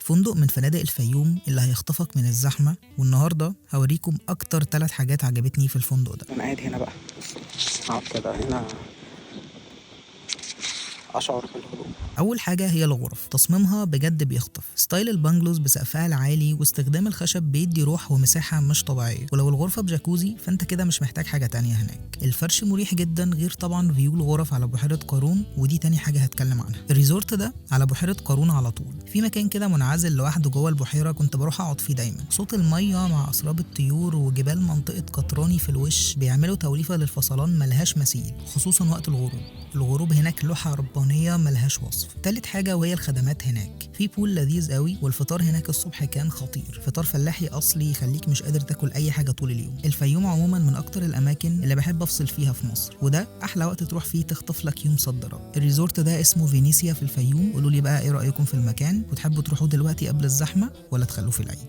فندق من فنادق الفيوم اللي هيخطفك من الزحمة، والنهاردة هوريكم أكتر 3 حاجات عجبتني في الفندق ده. انا قاعد هنا بقى اقعد كده هنا اشعر بالهدوء. أول حاجة هي الغرف، تصميمها بجد بيخطف، ستايل البانجلوز بسقفها العالي واستخدام الخشب بيدي روح ومساحة مش طبيعية، ولو الغرفة بجاكوزي فانت كده مش محتاج حاجة تانية هناك. الفرش مريح جدا، غير طبعا فيو الغرف على بحيرة قارون، ودي تاني حاجة هتكلم عنها. الريزورت ده على بحيرة قارون على طول، في مكان كده منعزل لوحده جوه البحيرة كنت بروح اقعد فيه دايما. صوت المية مع اسراب الطيور وجبال منطقة قطراني في الوش بيعملوا توليفة للفصلان ملهاش مثيل، خصوصا وقت الغروب. الغروب هناك لوحة ربانية ملهاش وصف. تالت حاجة وهي الخدمات هناك، في بول لذيذ قوي، والفطار هناك الصبح كان خطير، فطار فلاحي اصلي يخليك مش قادر تاكل اي حاجة طول اليوم. الفيوم عموما من اكتر الاماكن اللي بحب افصل فيها في مصر، وده احلى وقت تروح فيه تخطف لك يوم صد رد. الريزورت ده اسمه فينيسيا في الفيوم. قولوا لي بقى ايه رأيكم في المكان، وتحبوا تروحوا دلوقتي قبل الزحمة ولا تخلوه في العيد؟